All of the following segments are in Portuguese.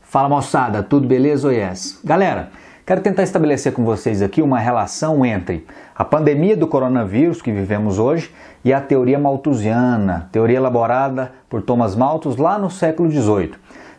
Fala moçada, tudo beleza ou yes? Galera, quero tentar estabelecer com vocês aqui uma relação entre a pandemia do coronavírus que vivemos hoje e a teoria malthusiana, teoria elaborada por Thomas Malthus lá no século XVIII.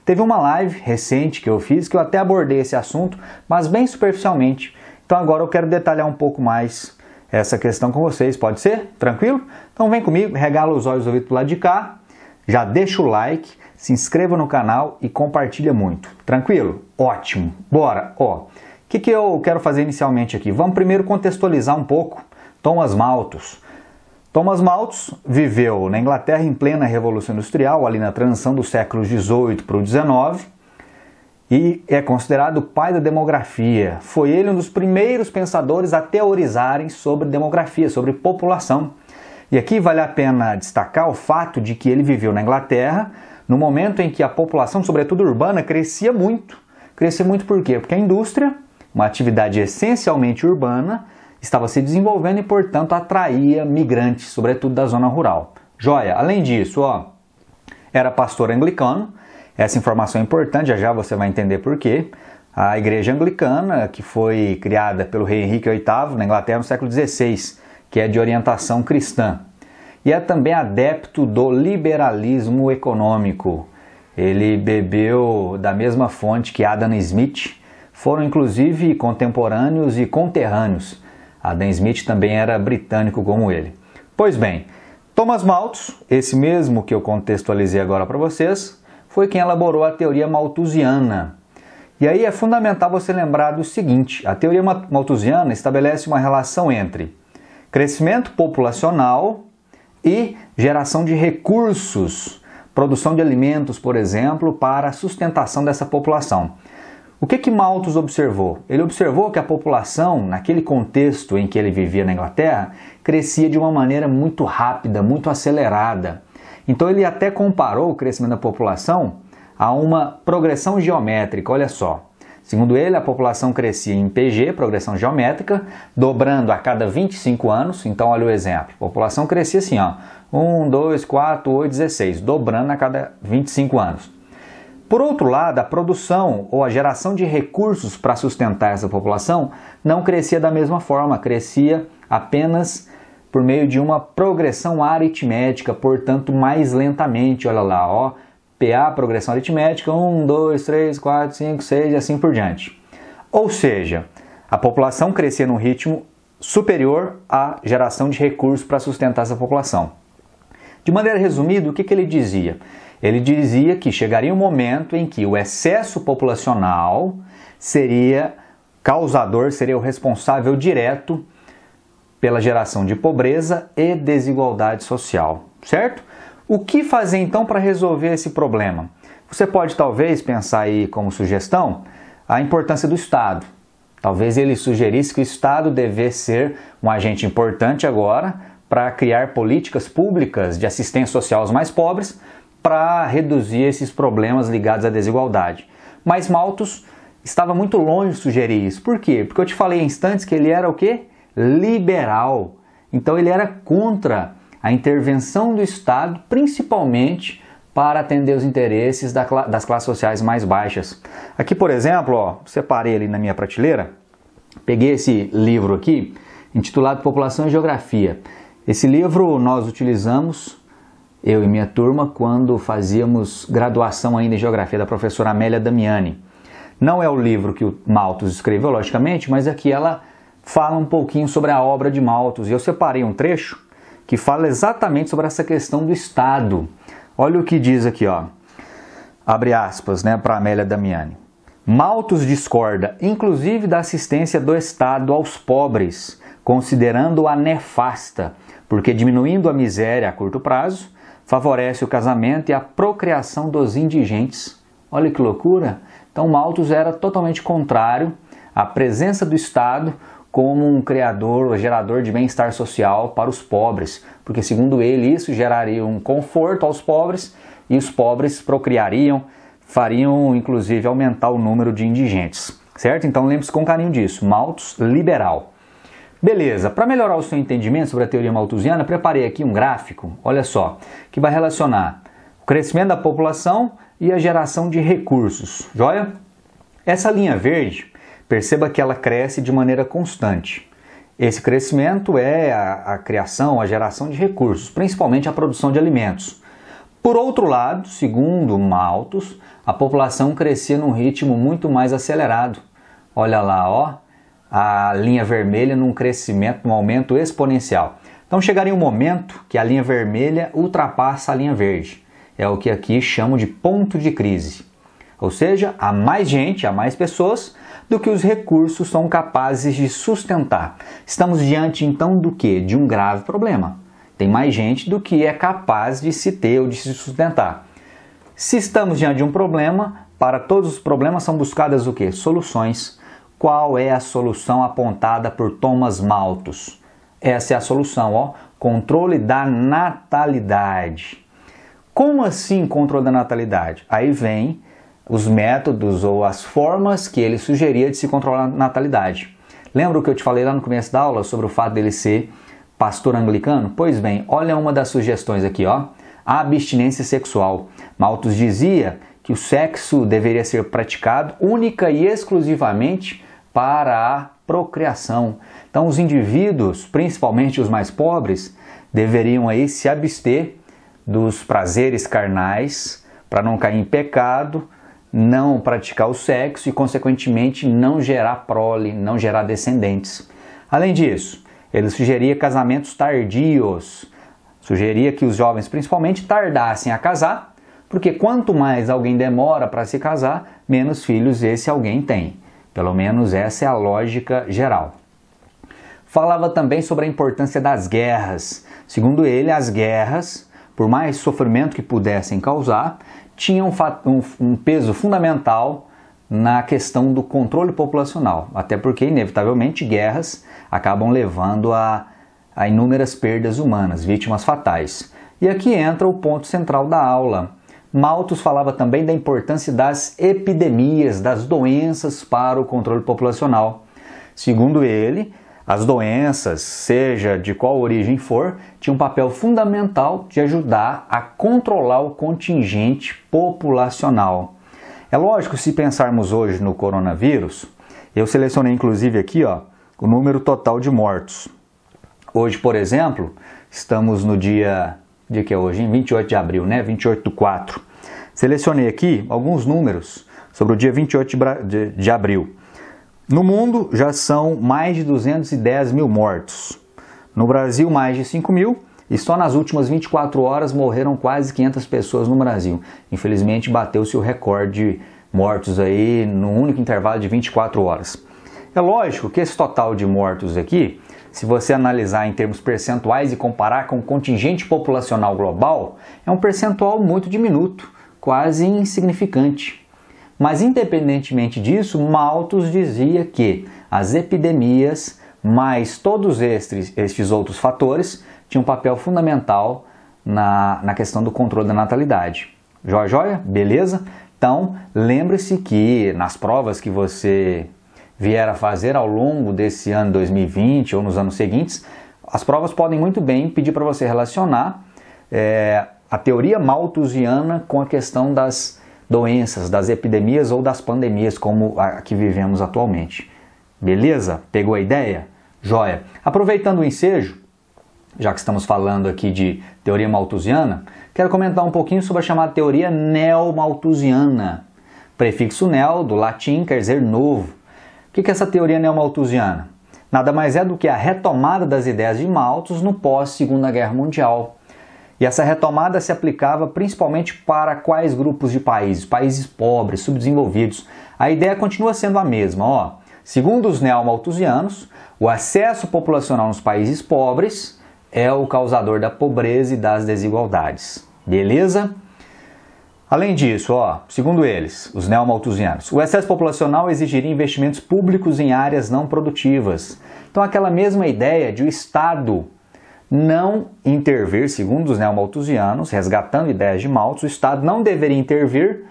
Teve uma live recente que eu fiz que eu até abordei esse assunto, mas bem superficialmente. Então agora eu quero detalhar um pouco mais essa questão com vocês, pode ser? Tranquilo? Então vem comigo, regala os olhos do ouvido pro lado de cá, já deixa o like, se inscreva no canal e compartilha muito. Tranquilo? Ótimo! Bora! O que eu quero fazer inicialmente aqui? Vamos primeiro contextualizar um pouco Thomas Malthus. Thomas Malthus viveu na Inglaterra em plena Revolução Industrial, ali na transição do século XVIII para o XIX, e é considerado o pai da demografia. Foi ele um dos primeiros pensadores a teorizarem sobre demografia, sobre população. E aqui vale a pena destacar o fato de que ele viveu na Inglaterra no momento em que a população, sobretudo urbana, crescia muito. Crescia muito por quê? Porque a indústria, uma atividade essencialmente urbana, estava se desenvolvendo e, portanto, atraía migrantes, sobretudo da zona rural. Joia! Além disso, era pastor anglicano. Essa informação é importante, já você vai entender por quê. A igreja anglicana, que foi criada pelo rei Henrique VIII na Inglaterra no século XVI, que é de orientação cristã. E é também adepto do liberalismo econômico. Ele bebeu da mesma fonte que Adam Smith, foram inclusive contemporâneos e conterrâneos. Adam Smith também era britânico como ele. Pois bem, Thomas Malthus, esse mesmo que eu contextualizei agora para vocês, foi quem elaborou a teoria malthusiana. E aí é fundamental você lembrar do seguinte: a teoria malthusiana estabelece uma relação entre crescimento populacional e geração de recursos, produção de alimentos, por exemplo, para a sustentação dessa população. O que Malthus observou? Ele observou que a população, naquele contexto em que ele vivia na Inglaterra, crescia de uma maneira muito rápida, muito acelerada. Então ele até comparou o crescimento da população a uma progressão geométrica, olha só. Segundo ele, a população crescia em PG, progressão geométrica, dobrando a cada 25 anos. Então, olha o exemplo. A população crescia assim, 1, 2, 4, 8, 16, dobrando a cada 25 anos. Por outro lado, a produção ou a geração de recursos para sustentar essa população não crescia da mesma forma, crescia apenas por meio de uma progressão aritmética, portanto, mais lentamente. Olha lá, PA, progressão aritmética, 1, 2, 3, 4, 5, 6 e assim por diante. Ou seja, a população crescia num ritmo superior à geração de recursos para sustentar essa população. De maneira resumida, o que ele dizia? Ele dizia que chegaria um momento em que o excesso populacional seria o responsável direto pela geração de pobreza e desigualdade social, certo? O que fazer então para resolver esse problema? Você pode talvez pensar aí como sugestão a importância do Estado. Talvez ele sugerisse que o Estado devesse ser um agente importante agora para criar políticas públicas de assistência social aos mais pobres para reduzir esses problemas ligados à desigualdade. Mas Malthus estava muito longe de sugerir isso. Por quê? Porque eu te falei em instantes que ele era o quê? Liberal. Então ele era contra a intervenção do Estado, principalmente para atender os interesses das classes sociais mais baixas. Aqui, por exemplo, separei ali na minha prateleira, peguei esse livro aqui, intitulado População e Geografia. Esse livro nós utilizamos, eu e minha turma, quando fazíamos graduação ainda em Geografia, da professora Amélia Damiani. Não é o livro que o Malthus escreveu, logicamente, mas aqui ela fala um pouquinho sobre a obra de Malthus. E eu separei um trecho que fala exatamente sobre essa questão do Estado. Olha o que diz aqui, abre aspas, para Amélia Damiani. Malthus discorda, inclusive, da assistência do Estado aos pobres, considerando-a nefasta, porque diminuindo a miséria a curto prazo, favorece o casamento e a procriação dos indigentes. Olha que loucura! Então Malthus era totalmente contrário à presença do Estado como um criador, gerador de bem-estar social para os pobres, porque segundo ele isso geraria um conforto aos pobres e os pobres procriariam, fariam inclusive aumentar o número de indigentes, certo? Então lembre-se com carinho disso, Malthus liberal. Beleza, para melhorar o seu entendimento sobre a teoria malthusiana, preparei aqui um gráfico, olha só, que vai relacionar o crescimento da população e a geração de recursos. Joia? Essa linha verde, perceba que ela cresce de maneira constante. Esse crescimento é a criação, a geração de recursos, principalmente a produção de alimentos. Por outro lado, segundo Malthus, a população crescia num ritmo muito mais acelerado. Olha lá, ó, a linha vermelha num crescimento, num aumento exponencial. Então chegaria um momento que a linha vermelha ultrapassa a linha verde. É o que aqui chamo de ponto de crise. Ou seja, há mais gente, há mais pessoas do que os recursos são capazes de sustentar. Estamos diante então do quê? De um grave problema. Tem mais gente do que é capaz de se ter ou de se sustentar. Se estamos diante de um problema, para todos os problemas são buscadas o quê? Soluções. Qual é a solução apontada por Thomas Malthus? Essa é a solução, ó, controle da natalidade. Como assim controle da natalidade? Aí vem os métodos ou as formas que ele sugeria de se controlar a natalidade. Lembra o que eu te falei lá no começo da aula sobre o fato dele ser pastor anglicano? Pois bem, olha uma das sugestões aqui, ó. A abstinência sexual. Malthus dizia que o sexo deveria ser praticado única e exclusivamente para a procriação. Então os indivíduos, principalmente os mais pobres, deveriam aí se abster dos prazeres carnais para não cair em pecado, não praticar o sexo e, consequentemente, não gerar prole, não gerar descendentes. Além disso, ele sugeria casamentos tardios, sugeria que os jovens, principalmente, tardassem a casar, porque quanto mais alguém demora para se casar, menos filhos esse alguém tem. Pelo menos essa é a lógica geral. Falava também sobre a importância das guerras. Segundo ele, as guerras, por mais sofrimento que pudessem causar, tinham um peso fundamental na questão do controle populacional, até porque, inevitavelmente, guerras acabam levando a inúmeras perdas humanas, vítimas fatais. E aqui entra o ponto central da aula. Malthus falava também da importância das epidemias, das doenças para o controle populacional. Segundo ele, as doenças, seja de qual origem for, tinham um papel fundamental de ajudar a controlar o contingente populacional. É lógico, se pensarmos hoje no coronavírus, eu selecionei inclusive aqui, ó, o número total de mortos. Hoje, por exemplo, estamos no dia que é hoje, 28 de abril, né? 28/4. Selecionei aqui alguns números sobre o dia 28 de abril. No mundo já são mais de 210 mil mortos. No Brasil, mais de 5 mil. E só nas últimas 24 horas morreram quase 500 pessoas no Brasil. Infelizmente, bateu-se o recorde de mortos aí num único intervalo de 24 horas. É lógico que esse total de mortos aqui, se você analisar em termos percentuais e comparar com o contingente populacional global, é um percentual muito diminuto, quase insignificante. Mas, independentemente disso, Malthus dizia que as epidemias, mais todos estes outros fatores, tinham um papel fundamental na questão do controle da natalidade. Joia, joia? Beleza? Então, lembre-se que nas provas que você vier a fazer ao longo desse ano 2020 ou nos anos seguintes, as provas podem muito bem pedir para você relacionar a teoria malthusiana com a questão das doenças, das epidemias ou das pandemias como a que vivemos atualmente. Beleza? Pegou a ideia? Joia! Aproveitando o ensejo, já que estamos falando aqui de teoria malthusiana, quero comentar um pouquinho sobre a chamada teoria neomalthusiana. Prefixo neo, do latim, quer dizer novo. O que é essa teoria neomalthusiana? Nada mais é do que a retomada das ideias de Malthus no pós-Segunda Guerra Mundial. E essa retomada se aplicava principalmente para quais grupos de países? Países pobres, subdesenvolvidos. A ideia continua sendo a mesma. Ó. Segundo os neomalthusianos, o acesso populacional nos países pobres é o causador da pobreza e das desigualdades. Beleza? Além disso, ó, segundo eles, os neomalthusianos, o excesso populacional exigiria investimentos públicos em áreas não produtivas. Então, aquela mesma ideia de o Estado não intervir, segundo os neomalthusianos, resgatando ideias de Malthus, o Estado não deveria intervir,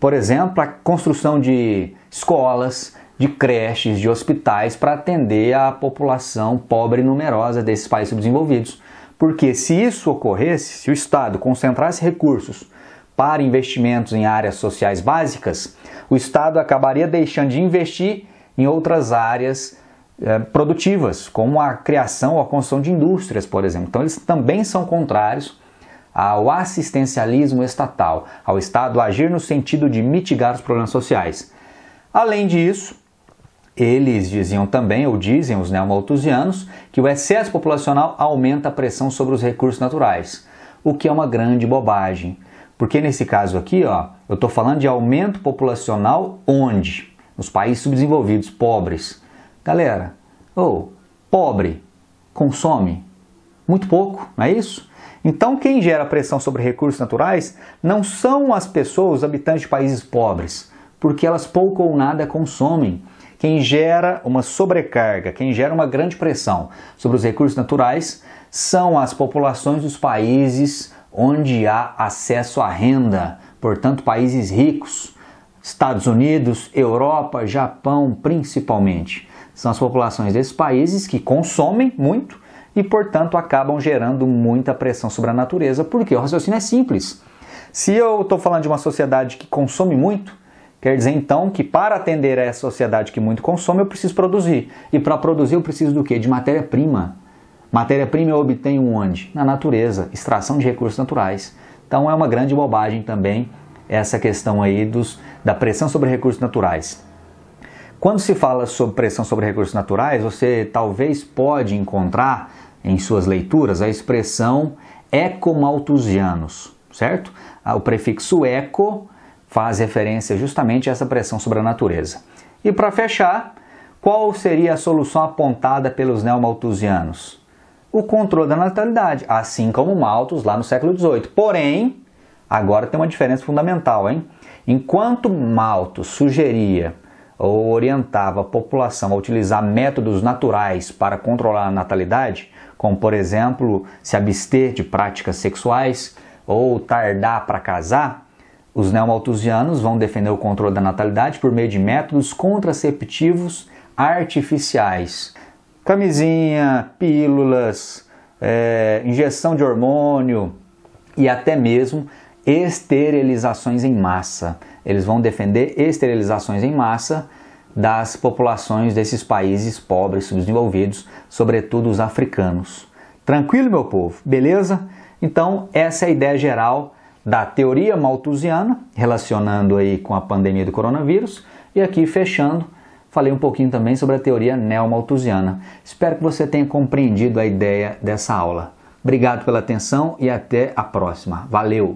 por exemplo, a construção de escolas, de creches, de hospitais para atender a população pobre e numerosa desses países subdesenvolvidos. Porque se isso ocorresse, se o Estado concentrasse recursos para investimentos em áreas sociais básicas, o Estado acabaria deixando de investir em outras áreas produtivas, como a criação ou a construção de indústrias, por exemplo. Então eles também são contrários ao assistencialismo estatal, ao Estado agir no sentido de mitigar os problemas sociais. Além disso, eles diziam também, ou dizem os neomalthusianos, que o excesso populacional aumenta a pressão sobre os recursos naturais, o que é uma grande bobagem. Porque nesse caso aqui, eu estou falando de aumento populacional onde? Nos países subdesenvolvidos, pobres. Galera, pobre consome muito pouco, não é isso? Então quem gera pressão sobre recursos naturais não são as pessoas, os habitantes de países pobres, porque elas pouco ou nada consomem. Quem gera uma sobrecarga, quem gera uma grande pressão sobre os recursos naturais são as populações dos países onde há acesso à renda, portanto países ricos, Estados Unidos, Europa, Japão principalmente. São as populações desses países que consomem muito e, portanto, acabam gerando muita pressão sobre a natureza, porque o raciocínio é simples. Se eu estou falando de uma sociedade que consome muito, quer dizer então que para atender a essa sociedade que muito consome, eu preciso produzir. E para produzir eu preciso do quê? De matéria-prima. Matéria-prima eu obtenho onde? Na natureza, extração de recursos naturais. Então é uma grande bobagem também essa questão aí da pressão sobre recursos naturais. Quando se fala sobre pressão sobre recursos naturais, você talvez pode encontrar em suas leituras a expressão ecomalthusianos, certo? O prefixo eco faz referência justamente a essa pressão sobre a natureza. E para fechar, qual seria a solução apontada pelos neomalthusianos? O controle da natalidade, assim como Malthus lá no século XVIII. Porém, agora tem uma diferença fundamental, hein? Enquanto Malthus sugeria ou orientava a população a utilizar métodos naturais para controlar a natalidade, como por exemplo, se abster de práticas sexuais ou tardar para casar, os neomalthusianos vão defender o controle da natalidade por meio de métodos contraceptivos artificiais. Camisinha, pílulas, injeção de hormônio e até mesmo esterilizações em massa. Eles vão defender esterilizações em massa das populações desses países pobres, subdesenvolvidos, sobretudo os africanos. Tranquilo, meu povo? Beleza? Então, essa é a ideia geral da teoria malthusiana, relacionando aí com a pandemia do coronavírus. E aqui, fechando, falei um pouquinho também sobre a teoria neomalthusiana. Espero que você tenha compreendido a ideia dessa aula. Obrigado pela atenção e até a próxima. Valeu!